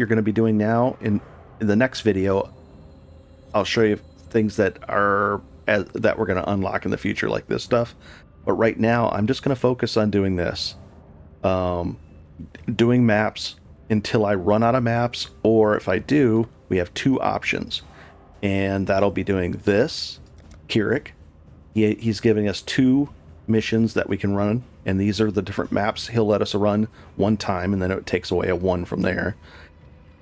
going to be doing now in the next video, I'll show you things that we're going to unlock in the future, like this stuff. But right now, I'm just going to focus on doing this. Doing maps until I run out of maps, or if I do, we have two options. And that'll be doing this, Kirik. He's giving us 2 missions that we can run, and these are the different maps he'll let us run one time, and then it takes away a 1 from there.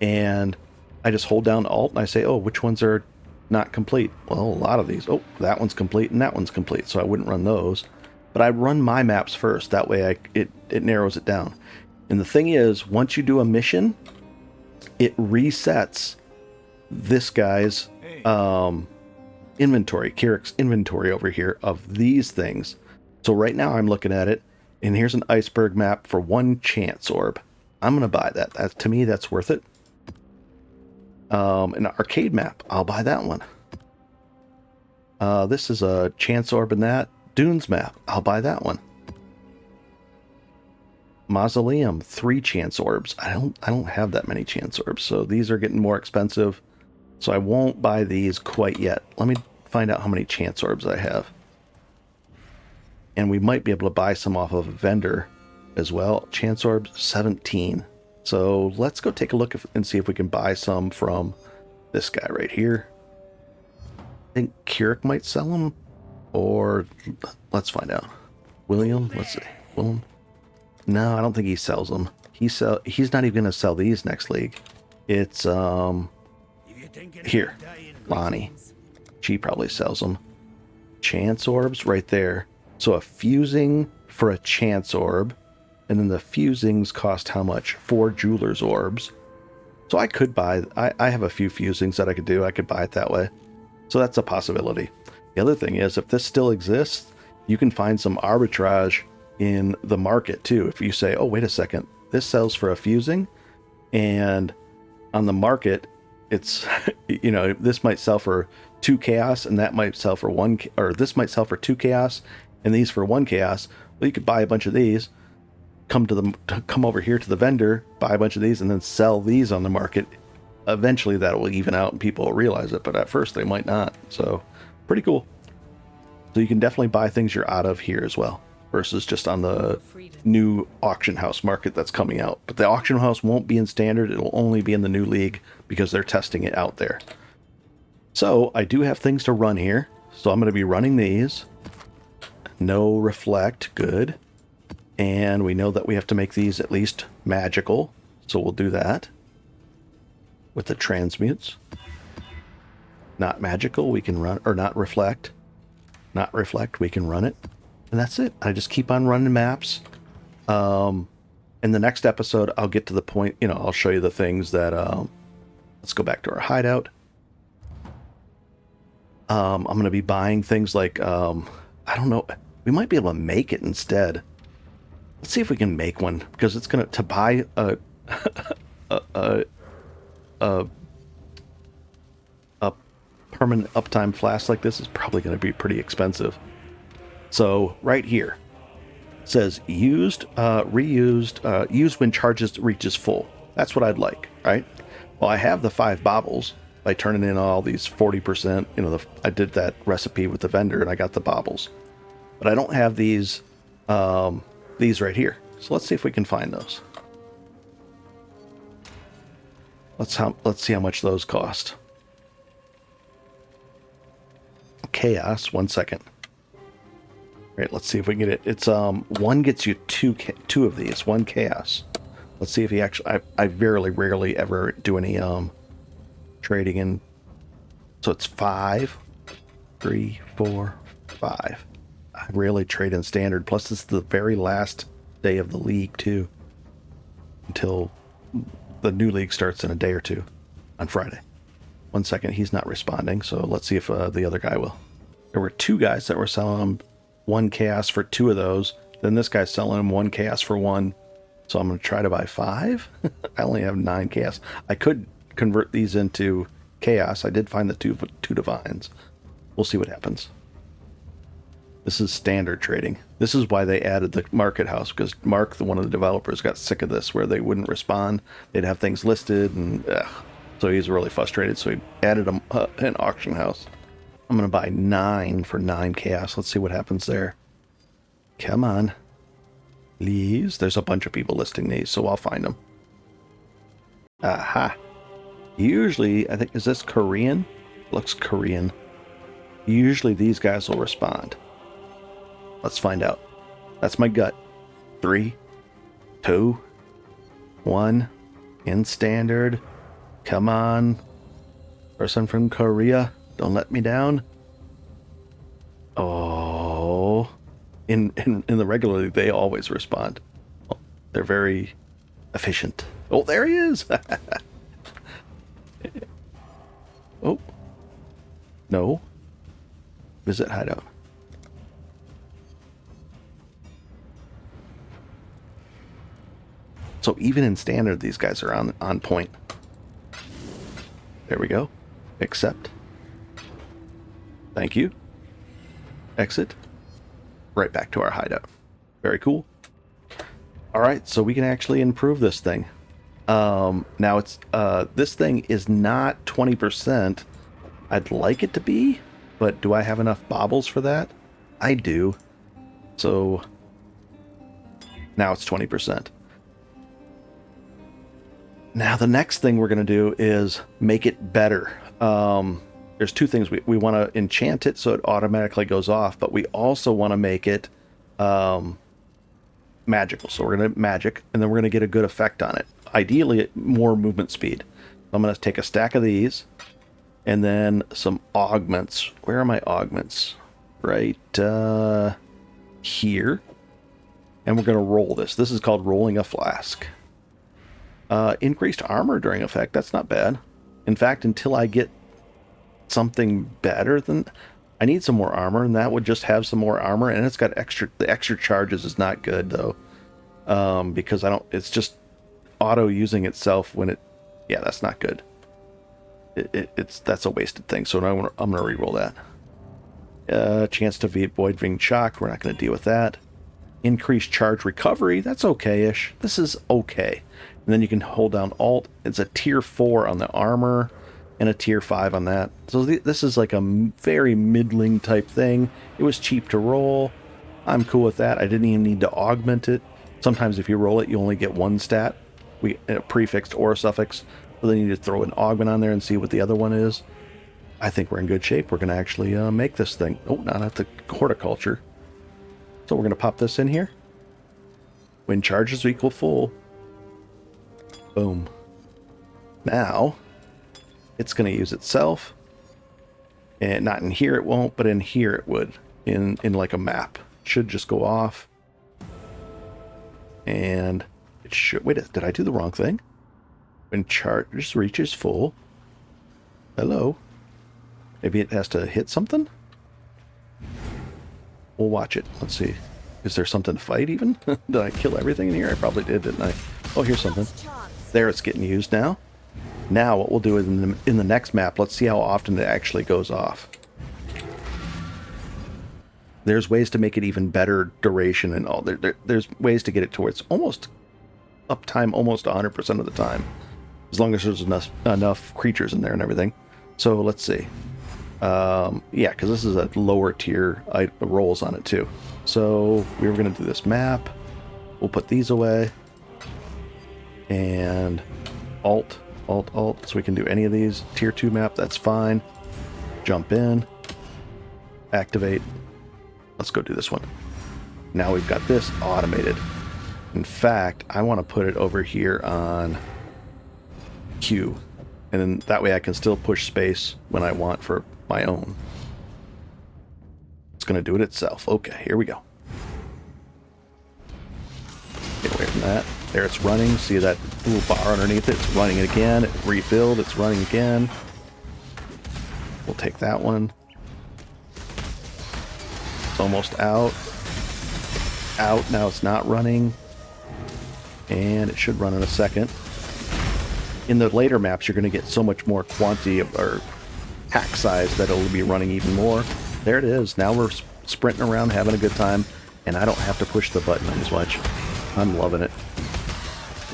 And I just hold down Alt, and I say, oh, which ones are not complete? Well, a lot of these. Oh, that one's complete, and that one's complete, so I wouldn't run those. But I run my maps first. That way it narrows it down. And the thing is, once you do a mission, it resets this guy's inventory, Kirik's inventory over here of these things. So right now I'm looking at it, and here's an iceberg map for 1 chance orb. I'm going to buy that. To me, that's worth it. An arcade map, I'll buy that one. This is a chance orb in that. Dunes map, I'll buy that one. Mausoleum, 3 chance orbs. I don't have that many chance orbs, so these are getting more expensive. So I won't buy these quite yet. Let me find out how many chance orbs I have. And we might be able to buy some off of a vendor as well. Chance orbs, 17. So let's go take a look and see if we can buy some from this guy right here. I think Kirik might sell them, or let's find out. William, let's see. William. No, I don't think he sells them. He's not even going to sell these next league. It's here, Lonnie. She probably sells them. Chance orbs right there. So a fusing for a chance orb, and then the fusings cost how much? 4 jeweler's orbs. So I could buy. I have a few fusings that I could do. I could buy it that way. So that's a possibility. The other thing is, if this still exists, you can find some arbitrage in the market too. If you say, oh, wait a second, this sells for a fusing, and on the market it's this might sell for 2 chaos, and that might sell for 1, or this might sell for 2 chaos and these for 1 chaos. Well, you could buy a bunch of these, come over here to the vendor, buy a bunch of these, and then sell these on the market. Eventually that will even out and people will realize it, but at first they might not. So pretty cool. So you can definitely buy things you're out of here as well, versus just on the new auction house market that's coming out. But the auction house won't be in standard. It'll only be in the new league because they're testing it out there. So I do have things to run here. So I'm going to be running these. No reflect. Good. And we know that we have to make these at least magical. So we'll do that with the transmutes. Not magical, we can run, or not reflect. Not reflect, we can run it. And that's it. I just keep on running maps. In the next episode, I'll get to the point, I'll show you the things that, let's go back to our hideout. I'm going to be buying things like, I don't know, we might be able to make it instead. Let's see if we can make one, because it's going to buy a permanent uptime flask like this is probably going to be pretty expensive. So right here says used, reused, used when charges reaches full. That's what I'd like, right? Well, I have the 5 baubles by turning in all these 40%. You know, I did that recipe with the vendor and I got the baubles, but I don't have these right here. So let's see if we can find those. Let's see how much those cost. Chaos. 1 second. Right, let's see if we can get it. It's one gets you two of these. 1 chaos. Let's see if he actually. I very rarely ever do any trading in. So it's 5, 3, 4, 5. I rarely trade in standard. Plus, it's the very last day of the league too. Until the new league starts in a day or two on Friday. 1 second, he's not responding. So let's see if the other guy will. There were 2 guys that were selling him 1 chaos for 2 of those. Then this guy's selling him 1 chaos for 1. So I'm going to try to buy 5. I only have 9 chaos. I could convert these into chaos. I did find the two divines. We'll see what happens. This is standard trading. This is why they added the market house, because Mark, one of the developers, got sick of this, where they wouldn't respond. They'd have things listed, and so he's really frustrated. So he added an auction house. I'm going to buy 9 for 9 chaos. Let's see what happens there. Come on. Please. There's a bunch of people listing these, so I'll find them. Aha. Usually, I think, is this Korean? Looks Korean. Usually these guys will respond. Let's find out. That's my gut. 3, 2, 1. In standard. Come on. Person from Korea. Don't let me down. Oh. In the regular league, they always respond. They're very efficient. Oh, there he is. Oh. No. Visit Hideout. So even in standard, these guys are on point. There we go. Accept. Thank you. Exit. Right back to our hideout. Very cool. All right, so we can actually improve this thing. Now it's this thing is not 20%. I'd like it to be, but do I have enough baubles for that? I do. So now it's 20%. Now the next thing we're going to do is make it better. There's 2 things. We want to enchant it so it automatically goes off, but we also want to make it magical. So we're going to magic, and then we're going to get a good effect on it. Ideally, more movement speed. I'm going to take a stack of these, and then some augments. Where are my augments? Right here. And we're going to roll this. This is called rolling a flask. Increased armor during effect. That's not bad. In fact, until I get something better than... I need some more armor, and that would just have some more armor, and it's got extra... The extra charges is not good, though. Because I don't... It's just auto using itself when it... Yeah, that's not good. That's a wasted thing, so now I'm going to re-roll that. Chance to avoid being shocked. We're not going to deal with that. Increased charge recovery. That's okay-ish. This is okay. And then you can hold down Alt. It's a tier 4 on the armor and a tier 5 on that. So this is like a very middling type thing. It was cheap to roll. I'm cool with that. I didn't even need to augment it. Sometimes if you roll it, you only get 1 stat. A prefixed or a suffix. So then you need to throw an augment on there and see what the other one is. I think we're in good shape. We're going to actually make this thing. Oh, not at the horticulture. So we're going to pop this in here. When charges equal full. Boom. Now, it's going to use itself. And not in here it won't, but in here it would. In like a map. It should just go off. And it should... Wait, did I do the wrong thing? When charges reaches full. Hello. Maybe it has to hit something? We'll watch it. Let's see. Is there something to fight even? Did I kill everything in here? I probably did, didn't I? Oh, here's something. There, it's getting used now. Now what we'll do is in the next map, let's see how often it actually goes off. There's ways to make it even better duration and all. There's ways to get it towards almost uptime almost 100% of the time, as long as there's enough creatures in there and everything. So let's see. Yeah, because this is a lower tier rolls on it too. So we were going to do this map. We'll put these away. And Alt, so we can do any of these. Tier 2 map, that's fine. Jump in. Activate. Let's go do this one. Now we've got this automated. In fact, I want to put it over here on Q. And then that way I can still push space when I want for my own. It's going to do it itself. Okay, here we go. Get away from that. There it's running. See that little bar underneath it? It's running it again. It refilled. It's running again. We'll take that one. It's almost out. Out. Now it's not running. And it should run in a second. In the later maps, you're going to get so much more quantity of, or pack size that it'll be running even more. There it is. Now we're sprinting around having a good time, and I don't have to push the button as much. I'm loving it.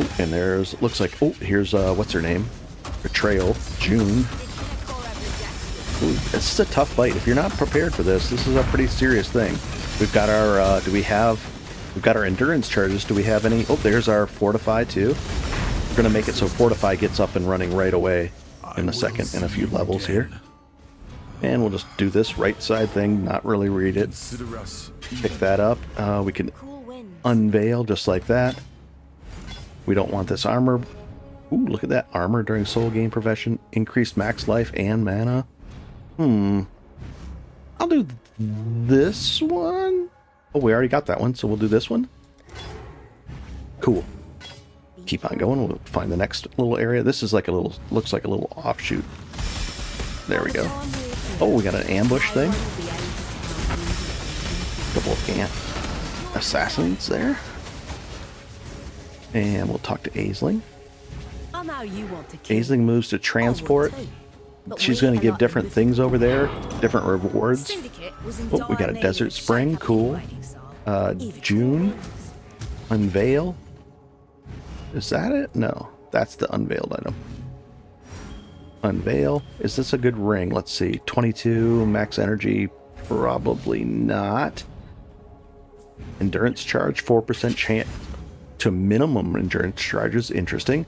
Ooh, and there's, looks like, oh, here's, what's her name? Betrayal. June. Ooh, this is a tough fight. If you're not prepared for this, this is a pretty serious thing. We've got our, we've got our endurance charges. Do we have any? Oh, there's our Fortify too. We're going to make it so Fortify gets up and running right away in a second, in a few levels here. And we'll just do this right side thing, not really read it. Pick that up. We can unveil just like that. We don't want this armor. Ooh, look at that. Armor during soul gain profession. Increased max life and mana. I'll do this one. Oh, we already got that one, so we'll do this one. Cool. Keep on going. We'll find the next little area. This is like a little, looks like a little offshoot. There we go. Oh, we got an ambush thing. Couple of assassins there. And we'll talk to Aisling. Aisling moves to transport. She's going to give different things over there, different rewards. Oh, we got a Desert Spring, cool. June, Unveil. Is that it? No, that's the unveiled item. Unveil. Is this a good ring? Let's see. 22 max energy, probably not. Endurance charge, 4% chance to minimum endurance charges. Interesting.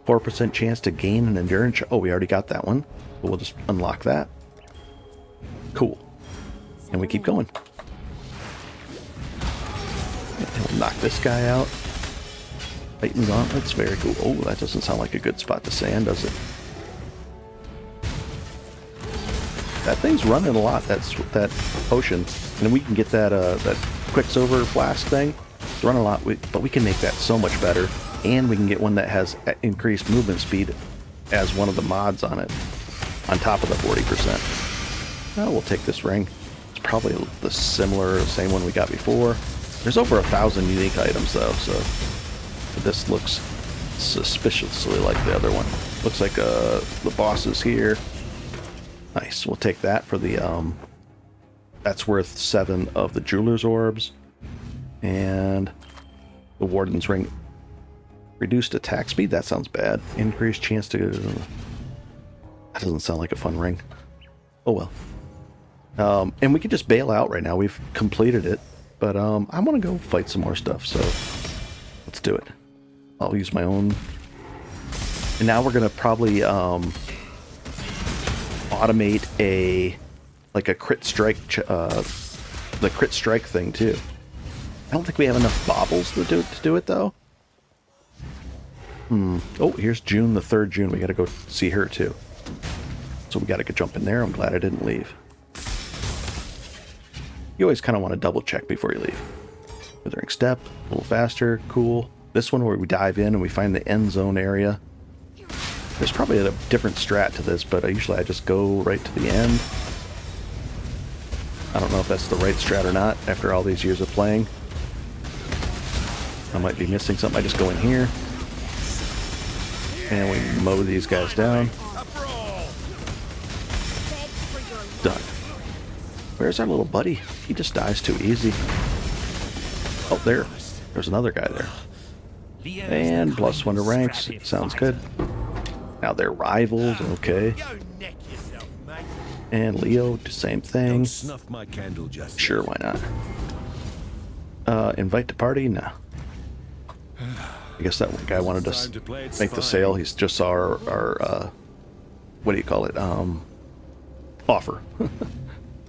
4% chance to gain an endurance. Oh, we already got that one. So we'll just unlock that. Cool. And we keep going. And we'll knock this guy out. Titan Gauntlets, very cool. Oh, that doesn't sound like a good spot to sand, does it? That thing's running a lot, that potion. And we can get that that Quicksilver Flask thing. It's running a lot, but we can make that so much better. And we can get one that has increased movement speed as one of the mods on it, on top of the 40%. Now we'll take this ring. It's probably the same one we got before. There's over 1,000 unique items though, so this looks suspiciously like the other one. Looks like the boss is here. Nice. We'll take that for the that's worth 7 of the Jeweler's Orbs. And the Warden's Ring. Reduced attack speed, that sounds bad. Increased chance to... That doesn't sound like a fun ring. Oh well. And we could just bail out right now. We've completed it. But I want to go fight some more stuff, so let's do it. I'll use my own. And now we're going to probably automate a crit strike, the crit strike thing too. I don't think we have enough baubles to do it though. Oh, here's June, the 3rd June. We got to go see her too. So we got to jump in there. I'm glad I didn't leave. You always kind of want to double check before you leave. Withering Step, a little faster, cool. This one where we dive in and we find the end zone area. There's probably a different strat to this, but usually I just go right to the end. I don't know if that's the right strat or not after all these years of playing. I might be missing something. I just go in here. And we mow these guys down. Done. Where's our little buddy? He just dies too easy. Oh, there's another guy there. And +1 to ranks. Sounds good. Now they're rivals. Okay. And Leo, the same thing. Snuff my candle just Sure, why not? Invite to party? No. I guess that guy wanted to make the sale. He's just saw our what do you call it? Offer.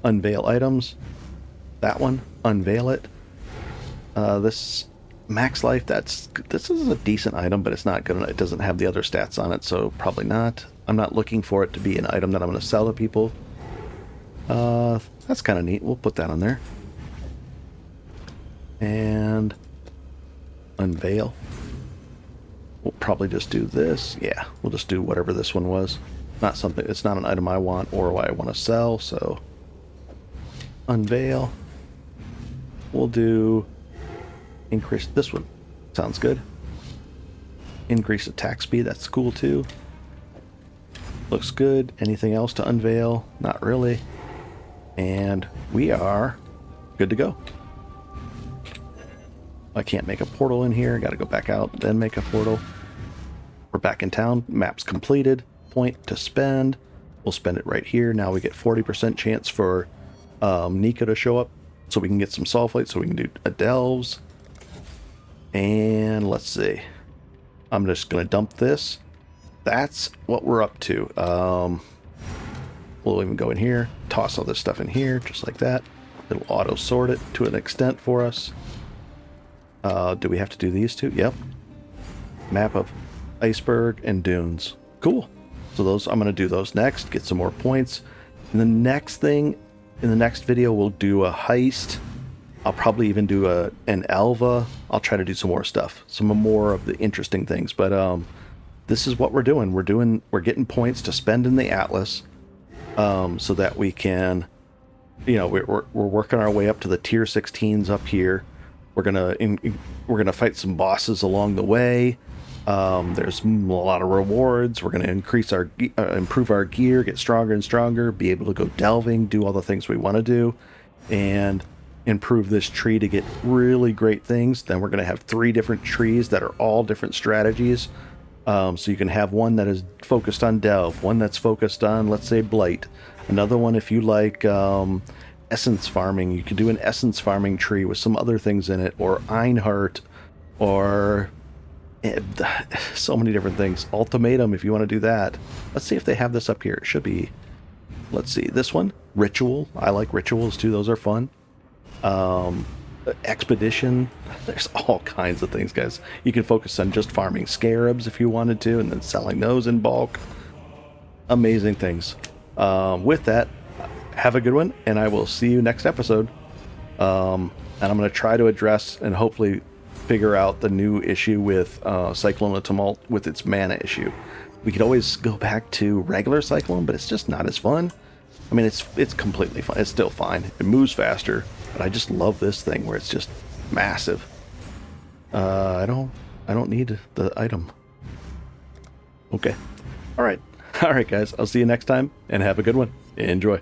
Unveil items. That one. Unveil it. This max life. This is a decent item, but it's not good. It doesn't have the other stats on it, so probably not. I'm not looking for it to be an item that I'm going to sell to people. That's kind of neat. We'll put that on there. And unveil. We'll probably just do this. Yeah, we'll just do whatever this one was. Not something. It's not an item I want or I want to sell. So unveil. We'll do increase this one. Sounds good. Increase attack speed. That's cool too. Looks good. Anything else to unveil? Not really. And we are good to go. I can't make a portal in here. Got to go back out, then make a portal. We're back in town. Map's completed. Point to spend. We'll spend it right here. Now we get 40% chance for Nika to show up, so we can get some sulfate, so we can do a delves. And let's see. I'm just going to dump this. That's what we're up to. We'll even go in here, toss all this stuff in here, just like that. It'll auto sort it to an extent for us. Do we have to do these two? Yep. Map of iceberg and dunes. Cool. So those, I'm going to do those next, get some more points. And the next thing, in the next video, we'll do a heist. I'll probably even do an Alva. I'll try to do some more stuff, some more of the interesting things. But this is what we're doing. We're getting points to spend in the Atlas, so that we can, you know, we're working our way up to the tier 16s up here. We're gonna fight some bosses along the way. There's a lot of rewards. We're gonna increase our improve our gear, get stronger and stronger, be able to go delving, do all the things we want to do, and improve this tree to get really great things. Then we're gonna have 3 different trees that are all different strategies. So you can have one that is focused on delve, one that's focused on, let's say, blight, another one if you like essence farming. You could do an essence farming tree with some other things in it, or Einhart, or so many different things. Ultimatum, if you want to do that. Let's see if they have this up here. It should be, let's see, this one, ritual. I like rituals too, those are fun. Expedition. There's all kinds of things, guys. You can focus on just farming scarabs if you wanted to, and then selling those in bulk. Amazing things. With that, have a good one, and I will see you next episode. And I'm going to try to address and hopefully figure out the new issue with Cyclone Tumult with its mana issue. We could always go back to regular Cyclone, but it's just not as fun. I mean, it's completely fine. It's still fine. It moves faster, but I just love this thing where it's just massive. I don't need the item. Okay. All right, guys. I'll see you next time, and have a good one. Enjoy.